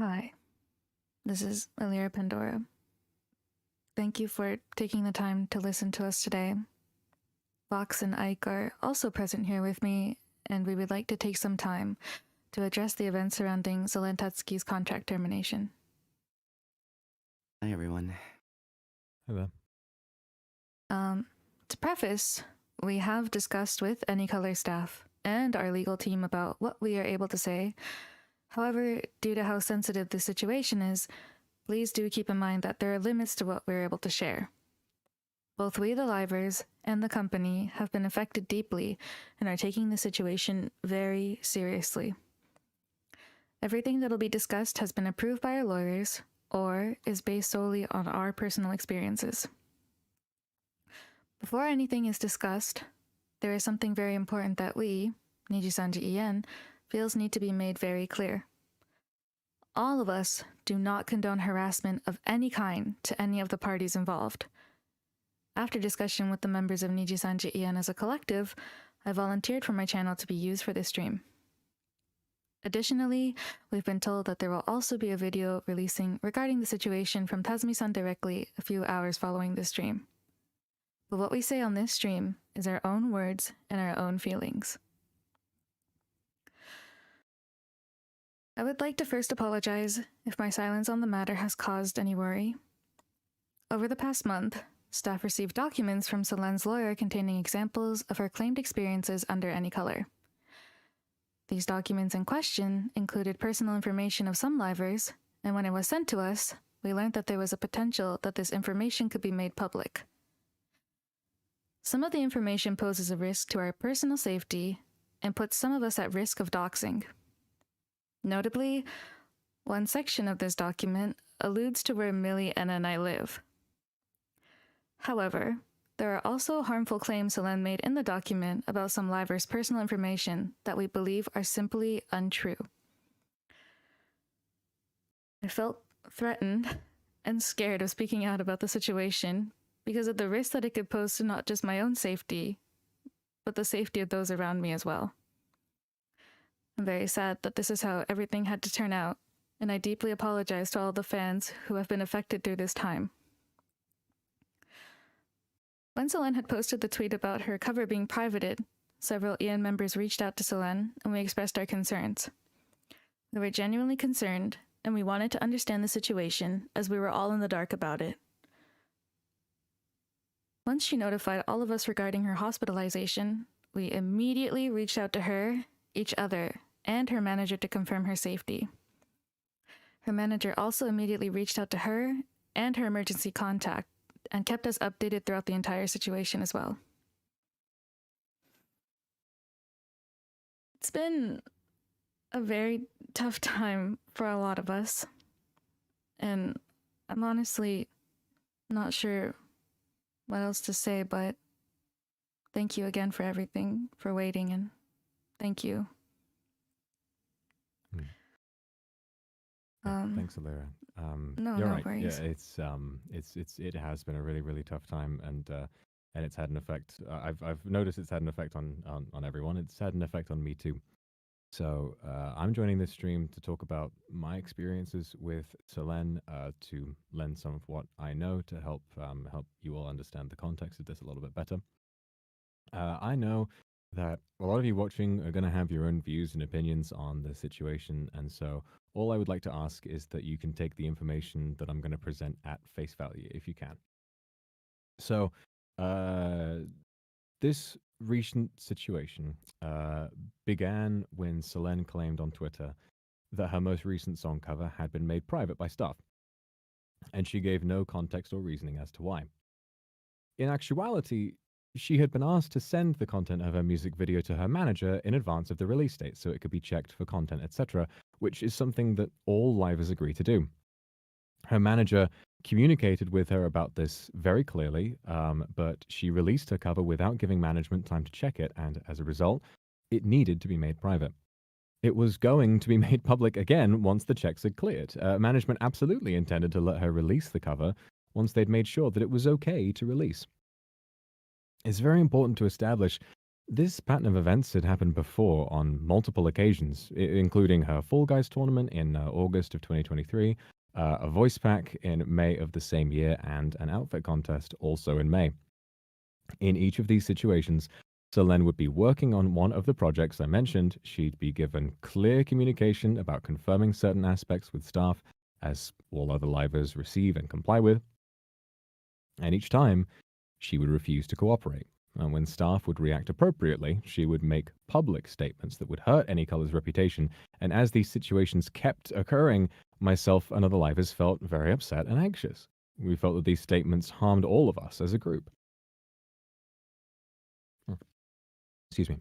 Hi, this is Alira Pandora. Thank you for taking the time to listen to us today. Vox and Ike are also present here with me, and we would like to take some time to address the events surrounding Zelensky's contract termination. Hi, everyone. Hello. To preface, we have discussed with AnyColor staff and our legal team about what we are able to say. However, due to how sensitive the situation is, please do keep in mind that there are limits to what we're able to share. Both we, the livers, and the company have been affected deeply and are taking the situation very seriously. Everything that'll be discussed has been approved by our lawyers or is based solely on our personal experiences. Before anything is discussed, there is something very important that we, NIJISANJI En, feels need to be made very clear. All of us do not condone harassment of any kind to any of the parties involved. After discussion with the members of NIJISANJI En as a collective, I volunteered for my channel to be used for this stream. Additionally, we've been told that there will also be a video releasing regarding the situation from Tazumi-san directly a few hours following this stream. But what we say on this stream is our own words and our own feelings. I would like to first apologize if my silence on the matter has caused any worry. Over the past month, staff received documents from Selen's lawyer containing examples of her claimed experiences under AnyColor. These documents in question included personal information of some livers, and when it was sent to us, we learned that there was a potential that this information could be made public. Some of the information poses a risk to our personal safety and puts some of us at risk of doxing. Notably, one section of this document alludes to where Millie, Anna, and I live. However, there are also harmful claims Selen made in the document about some livers' personal information that we believe are simply untrue. I felt threatened and scared of speaking out about the situation because of the risk that it could pose to not just my own safety, but the safety of those around me as well. I'm very sad that this is how everything had to turn out, and I deeply apologize to all the fans who have been affected through this time. When Selen had posted the tweet about her cover being privated, several EN members reached out to Selen and we expressed our concerns. We were genuinely concerned, and we wanted to understand the situation as we were all in the dark about it. Once she notified all of us regarding her hospitalization, we immediately reached out to her, each other, and her manager to confirm her safety. Her manager also immediately reached out to her and her emergency contact and kept us updated throughout the entire situation as well. It's been a very tough time for a lot of us, and I'm honestly not sure what else to say, but thank you again for everything, for waiting, and thank you. Thanks, Alira. No, you're no right. worries. Yeah, it has been a really, really tough time, and it's had an effect. I've noticed it's had an effect on everyone. It's had an effect on me too. So I'm joining this stream to talk about my experiences with Selen, to lend some of what I know to help you all understand the context of this a little bit better. I know that a lot of you watching are going to have your own views and opinions on the situation, and so all I would like to ask is that you can take the information that I'm going to present at face value if you can. So this recent situation began when Selen claimed on Twitter that her most recent song cover had been made private by staff, and she gave no context or reasoning as to why. In actuality, she had been asked to send the content of her music video to her manager in advance of the release date so it could be checked for content, etc., which is something that all livers agree to do. Her manager communicated with her about this very clearly, but she released her cover without giving management time to check it, and as a result, it needed to be made private. It was going to be made public again once the checks had cleared. Management absolutely intended to let her release the cover once they'd made sure that it was okay to release. It's very important to establish This pattern of events had happened before on multiple occasions, including her Fall Guys tournament in August of 2023, a voice pack in May of the same year, and an outfit contest also in May. In each of these situations, Selene would be working on one of the projects I mentioned. She'd be given clear communication about confirming certain aspects with staff, as all other livers receive and comply with. And each time, she would refuse to cooperate. And when staff would react appropriately, she would make public statements that would hurt AnyColor's reputation. And as these situations kept occurring, myself and other livers felt very upset and anxious. We felt that these statements harmed all of us as a group. Excuse me.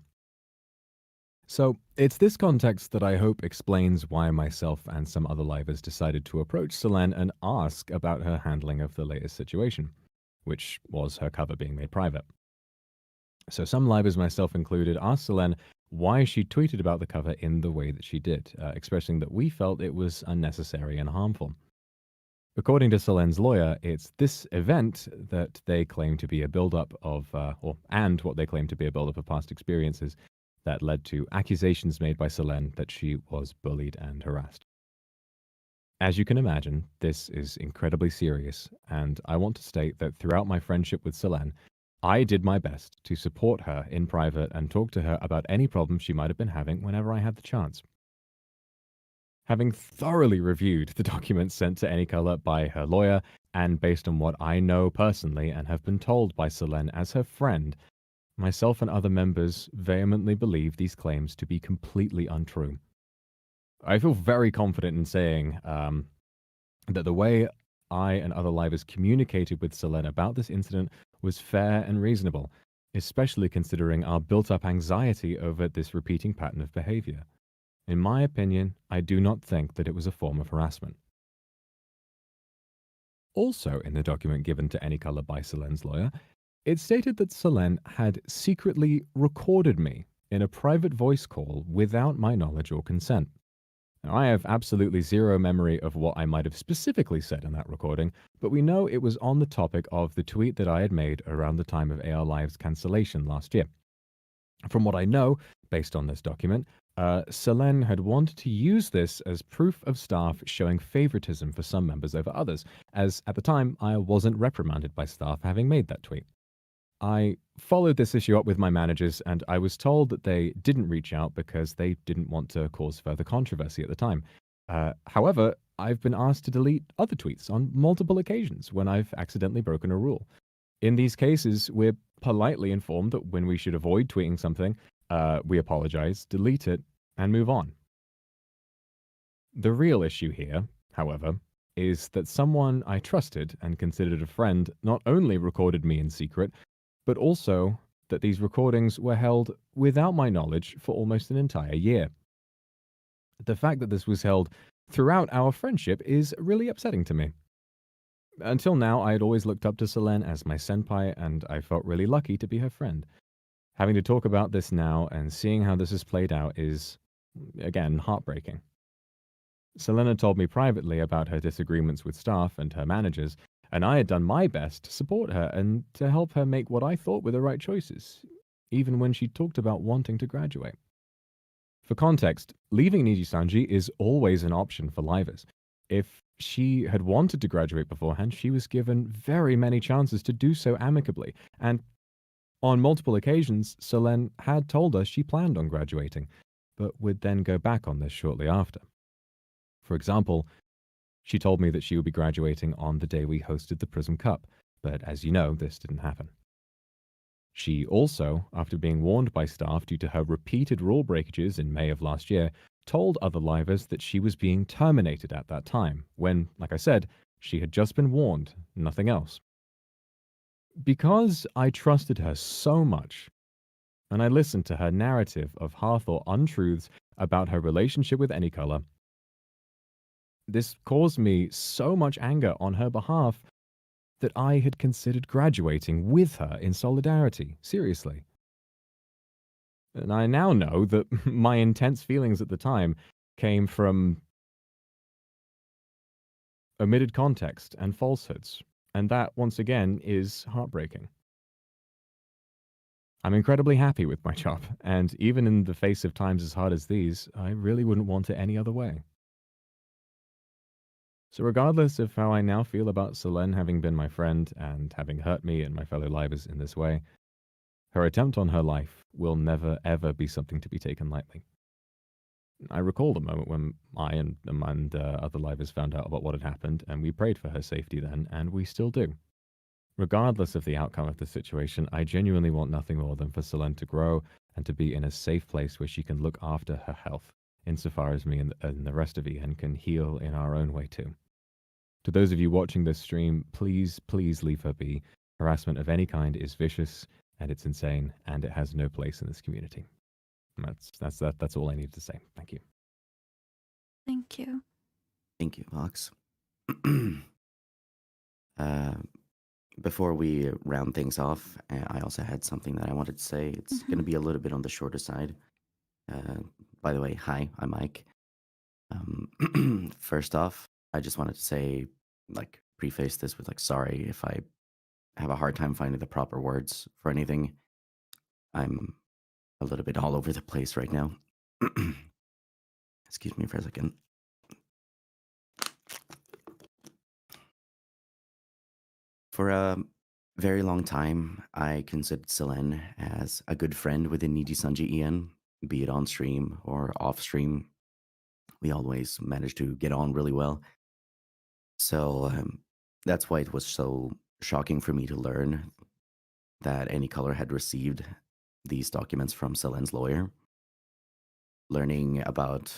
So, it's this context that I hope explains why myself and some other livers decided to approach Selene and ask about her handling of the latest situation, which was her cover being made private. So some livers, myself included, asked Selene why she tweeted about the cover in the way that she did, expressing that we felt it was unnecessary and harmful. According to Selene's lawyer, it's this event that they claim to be a build-up of, and what they claim to be a build-up of past experiences that led to accusations made by Selene that she was bullied and harassed. As you can imagine, this is incredibly serious, and I want to state that throughout my friendship with Selene, I did my best to support her in private and talk to her about any problems she might have been having whenever I had the chance. Having thoroughly reviewed the documents sent to AnyColor by her lawyer, and based on what I know personally and have been told by Selene as her friend, myself and other members vehemently believe these claims to be completely untrue. I feel very confident in saying that the way I and other livers communicated with Selene about this incident was fair and reasonable, especially considering our built-up anxiety over this repeating pattern of behavior. In my opinion, I do not think that it was a form of harassment. Also, in the document given to AnyColor by Selene's lawyer, it stated that Selene had secretly recorded me in a private voice call without my knowledge or consent. Now, I have absolutely zero memory of what I might have specifically said in that recording, but we know it was on the topic of the tweet that I had made around the time of AR Live's cancellation last year. From what I know, based on this document, Selene had wanted to use this as proof of staff showing favoritism for some members over others, as at the time I wasn't reprimanded by staff having made that tweet. I followed this issue up with my managers, and I was told that they didn't reach out because they didn't want to cause further controversy at the time. However, I've been asked to delete other tweets on multiple occasions when I've accidentally broken a rule. In these cases, we're politely informed that when we should avoid tweeting something, we apologize, delete it, and move on. The real issue here, however, is that someone I trusted and considered a friend not only recorded me in secret, but also that these recordings were held without my knowledge for almost an entire year. The fact that this was held throughout our friendship is really upsetting to me. Until now, I had always looked up to Selene as my senpai, and I felt really lucky to be her friend. Having to talk about this now and seeing how this has played out is, again, heartbreaking. Selena told me privately about her disagreements with staff and her managers, and I had done my best to support her and to help her make what I thought were the right choices, even when she talked about wanting to graduate. For context, leaving NIJISANJI is always an option for livers. If she had wanted to graduate beforehand, she was given very many chances to do so amicably, and on multiple occasions, Selene had told us she planned on graduating, but would then go back on this shortly after. For example, she told me that she would be graduating on the day we hosted the Prism Cup, but as you know, this didn't happen. She also, after being warned by staff due to her repeated rule breakages in May of last year, told other livers that she was being terminated at that time, when, like I said, she had just been warned, nothing else. Because I trusted her so much, and I listened to her narrative of half-thought untruths about her relationship with AnyColor, this caused me so much anger on her behalf that I had considered graduating with her in solidarity, seriously. And I now know that my intense feelings at the time came from omitted context and falsehoods, and that, once again, is heartbreaking. I'm incredibly happy with my job, and even in the face of times as hard as these, I really wouldn't want it any other way. So, regardless of how I now feel about Selene having been my friend and having hurt me and my fellow livers in this way, her attempt on her life will never ever be something to be taken lightly. I recall the moment when I and other livers found out about what had happened, and we prayed for her safety then, and we still do. Regardless of the outcome of the situation, I genuinely want nothing more than for Selene to grow and to be in a safe place where she can look after her health, insofar as me and the rest of EN can heal in our own way too. To those of you watching this stream, please, please leave her be. Harassment of any kind is vicious and it's insane, and it has no place in this community. That's all I need to say. Thank you. Thank you. Thank you, Vox. Before we round things off, I also had something that I wanted to say. It's going to be a little bit on the shorter side. By the way, hi, I'm Mike. First off, I just wanted to say, like, preface this with, like, sorry if I have a hard time finding the proper words for anything. I'm a little bit all over the place right now. Excuse me for a second. For a very long time, I considered Selene as a good friend within NIJISANJI EN, be it on stream or off stream. We always managed to get on really well. So that's why it was so shocking for me to learn that Any Color had received these documents from Selene's lawyer. Learning about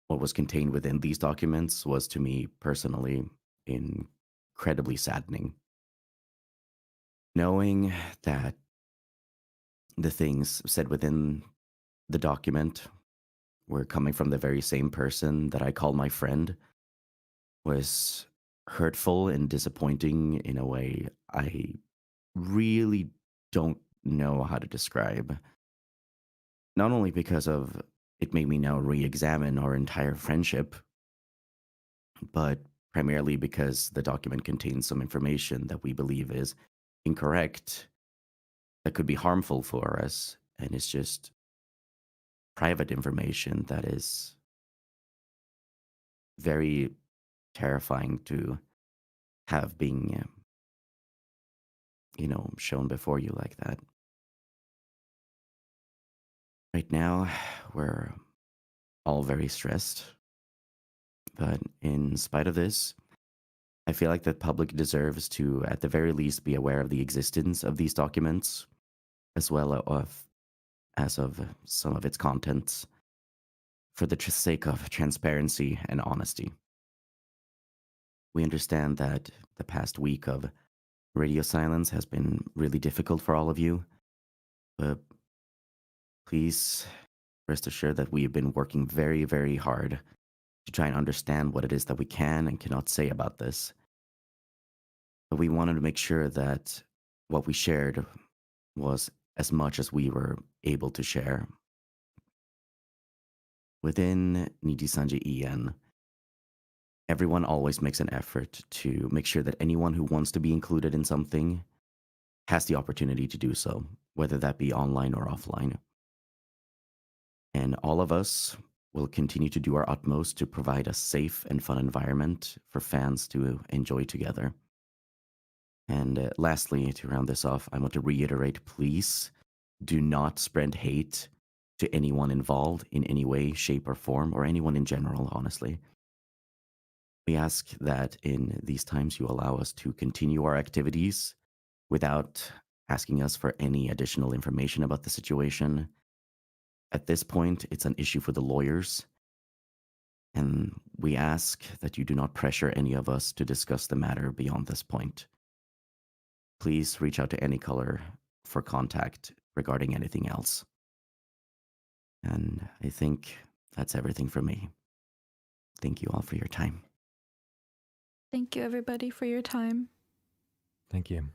what was contained within these documents was, to me personally, incredibly saddening. Knowing that the things said within the document were coming from the very same person that I call my friend was hurtful and disappointing in a way I really don't know how to describe. Not only because of it made me now re-examine our entire friendship, but primarily because the document contains some information that we believe is incorrect, that could be harmful for us, and it's just private information that is very terrifying to have being, shown before you like that. Right now, we're all very stressed, but in spite of this, I feel like the public deserves to, at the very least, be aware of the existence of these documents, as well as of some of its contents, for the sake of transparency and honesty. We understand that the past week of radio silence has been really difficult for all of you, but please rest assured that we have been working very, very hard to try and understand what it is that we can and cannot say about this. But we wanted to make sure that what we shared was as much as we were able to share. Within NIJISANJI EN, everyone always makes an effort to make sure that anyone who wants to be included in something has the opportunity to do so, whether that be online or offline. And all of us will continue to do our utmost to provide a safe and fun environment for fans to enjoy together. And lastly, to round this off, I want to reiterate, please do not spread hate to anyone involved in any way, shape, or form, or anyone in general, honestly. We ask that in these times you allow us to continue our activities without asking us for any additional information about the situation. At this point, it's an issue for the lawyers, and we ask that you do not pressure any of us to discuss the matter beyond this point. Please reach out to Any Color for contact regarding anything else. And I think that's everything from me. Thank you all for your time. Thank you, everybody, for your time. Thank you.